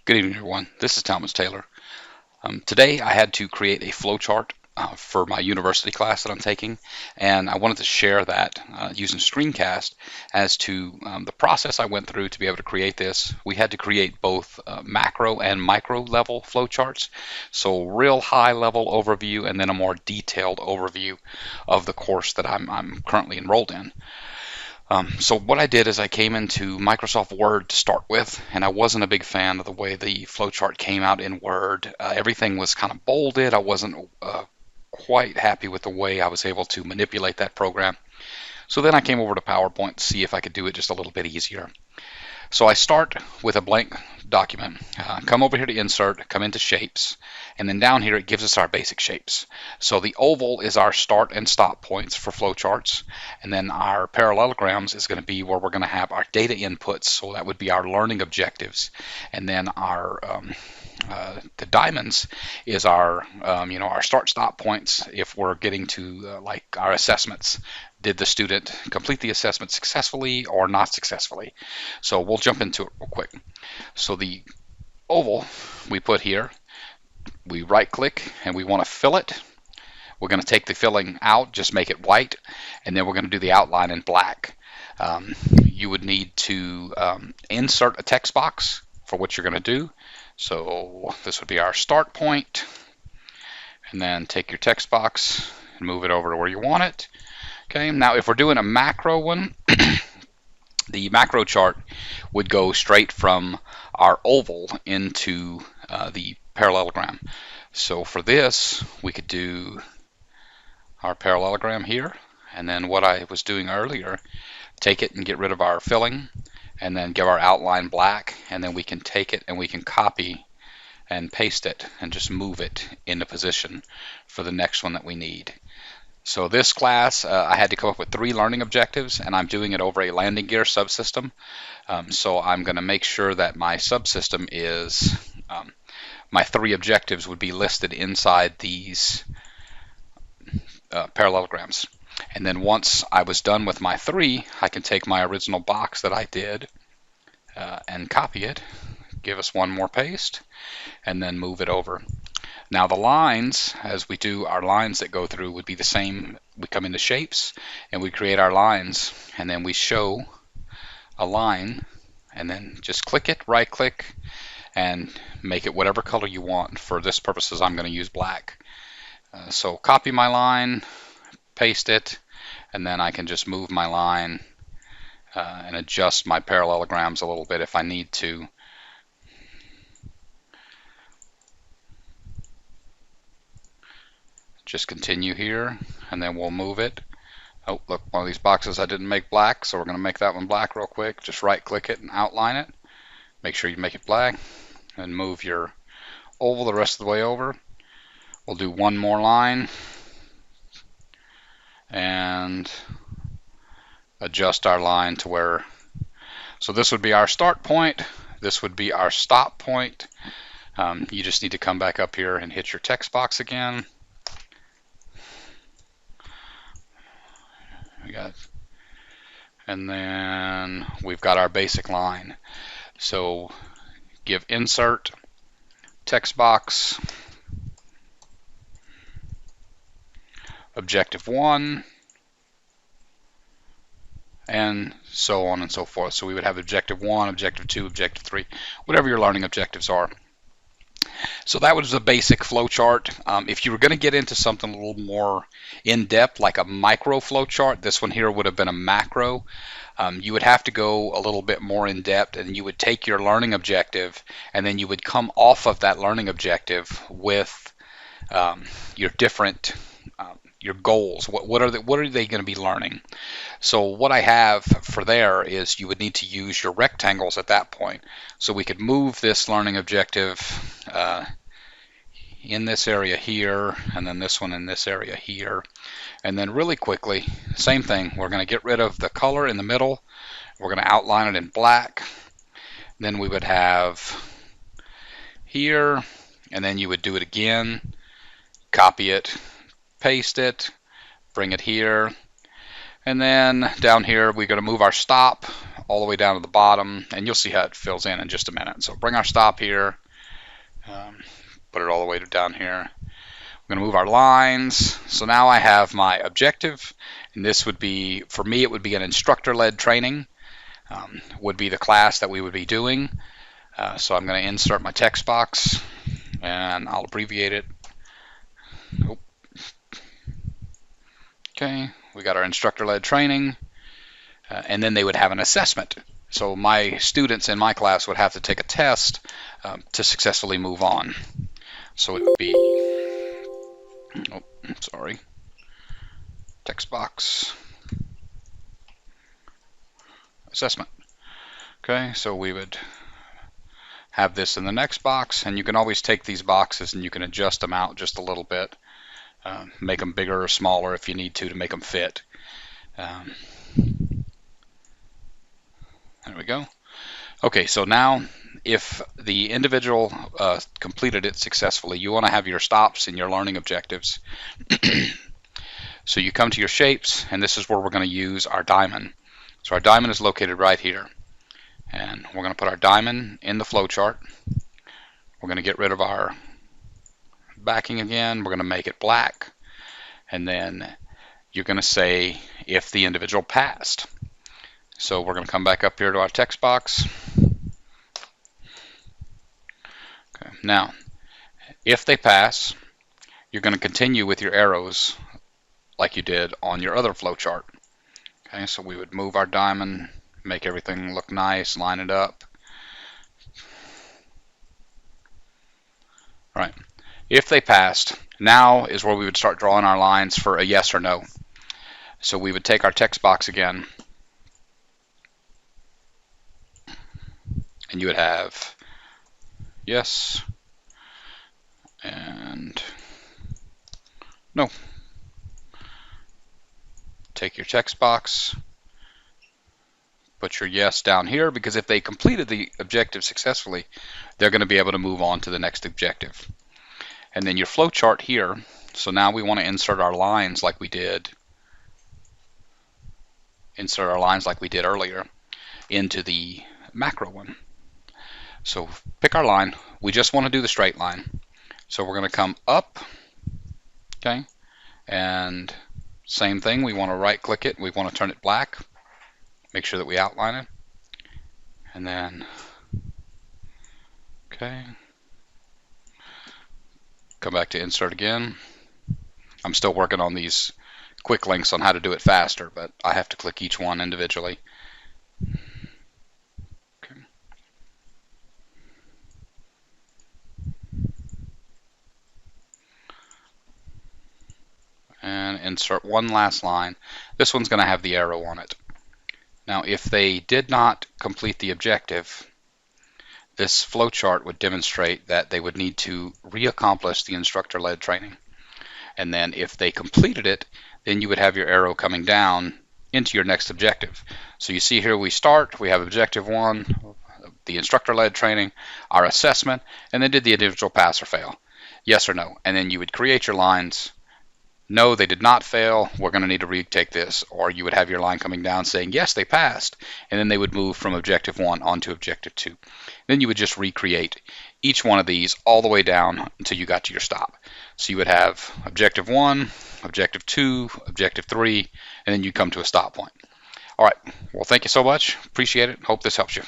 Good evening, everyone. This is Thomas Taylor. Today I had to create a flowchart for my university class that I'm taking, and I wanted to share that using Screencast as to the process I went through to be able to create this. We had to create both macro and micro level flowcharts, so real high level overview and then a more detailed overview of the course that I'm currently enrolled in. So what I did is I came into Microsoft Word to start with, and I wasn't a big fan of the way the flowchart came out in Word. Everything was kind of bolded. I wasn't quite happy with the way I was able to manipulate that program. So then I came over to PowerPoint to see if I could do it just a little bit easier. So I start with a blank document, come over here to Insert, come into Shapes, and then down here it gives us our basic shapes. So the oval is our start and stop points for flowcharts, and then our parallelograms is going to be where we're going to have our data inputs, so that would be our learning objectives, and then our the diamonds is our our start-stop points if we're getting to like our assessments. Did the student complete the assessment successfully or not successfully? So we'll jump into it real quick. So the oval we put here, we right click and we want to fill it. We're going to take the filling out, just make it white, and then we're going to do the outline in black. You would need to insert a text box for what you're going to do. So this would be our start point, and then take your text box and move it over to where you want it. Okay, now if we're doing a macro one, the macro chart would go straight from our oval into the parallelogram. So for this, we could do our parallelogram here, and then what I was doing earlier, take it and get rid of our filling, and then give our outline black, and then we can take it and we can copy and paste it and just move it into position for the next one that we need. So this class, I had to come up with 3 learning objectives, and I'm doing it over a landing gear subsystem. So I'm going to make sure that my subsystem is, my 3 objectives would be listed inside these parallelograms. And then once I was done with my 3, I can take my original box that I did and copy it, give us one more paste, and then move it over. Now the lines, as we do our lines that go through, would be the same. We come into Shapes and we create our lines, and then we show a line, and then just click it, right click, and make it whatever color you want. For this purposes, I'm going to use black. So copy my line, paste it, and then I can just move my line and adjust my parallelograms a little bit if I need to. Just continue here, and then we'll move it. Oh, look, one of these boxes I didn't make black, so we're going to make that one black real quick. Just right click it and outline it. Make sure you make it black, and move your oval the rest of the way over. We'll do one more line and adjust our line to where, so this would be our start point, this would be our stop point. You just need to come back up here and hit your text box again. And then we've got our basic line. So give insert, text box, objective 1, and so on and so forth. So we would have objective 1, objective 2, objective 3, whatever your learning objectives are. So that was a basic flowchart. If you were going to get into something a little more in-depth, like a micro flowchart, this one here would have been a macro. You would have to go a little bit more in-depth, and you would take your learning objective, and then you would come off of that learning objective with your different your goals. What are they going to be learning? So what I have for there is you would need to use your rectangles at that point. So we could move this learning objective in this area here, and then this one in this area here. And then really quickly, same thing, we're going to get rid of the color in the middle. We're going to outline it in black. Then we would have here, and then you would do it again, copy it, paste it, bring it here, and then down here we're going to move our stop all the way down to the bottom, and you'll see how it fills in just a minute. So bring our stop here, put it all the way down here. We're going to move our lines. So now I have my objective, and this would be, for me, it would be an instructor-led training, would be the class that we would be doing. So I'm going to insert my text box, and I'll abbreviate it. Oh. Okay, we got our instructor-led training, and then they would have an assessment. So my students in my class would have to take a test to successfully move on. So it would be, oh, sorry, text box, assessment. Okay, so we would have this in the next box, and you can always take these boxes and you can adjust them out just a little bit, make them bigger or smaller if you need to make them fit. There we go. Okay, so now if the individual completed it successfully, you want to have your stops and your learning objectives. So you come to your shapes, and this is where we're going to use our diamond. So our diamond is located right here, and we're going to put our diamond in the flowchart. We're going to get rid of our backing again. We're going to make it black, and then you're going to say if the individual passed. So we're going to come back up here to our text box. Okay. Now, if they pass, you're going to continue with your arrows like you did on your other flowchart. Okay, so we would move our diamond, make everything look nice, line it up. All right. If they passed, now is where we would start drawing our lines for a yes or no. So we would take our text box again, and you would have yes and no. Take your text box, put your yes down here, because if they completed the objective successfully, they're going to be able to move on to the next objective. And then your flow chart here, so now we want to insert our lines like we did earlier into the macro one. So pick our line. We just want to do the straight line. So we're going to come up, okay, and same thing, we want to right click it, we want to turn it black, make sure that we outline it, and then, okay, come back to insert again. I'm still working on these quick links on how to do it faster, but I have to click each one individually. Okay. And insert one last line. This one's going to have the arrow on it. Now, if they did not complete the objective, this flowchart would demonstrate that they would need to reaccomplish the instructor-led training. And then if they completed it, then you would have your arrow coming down into your next objective. So you see here we start, we have objective 1, the instructor-led training, our assessment, and then did the individual pass or fail? Yes or no? And then you would create your lines. No, they did not fail, we're going to need to retake this. Or you would have your line coming down saying, yes, they passed. And then they would move from objective 1 onto objective 2. Then you would just recreate each one of these all the way down until you got to your stop. So you would have objective 1, objective 2, objective 3, and then you come to a stop point. All right, well, thank you so much. Appreciate it. Hope this helps you.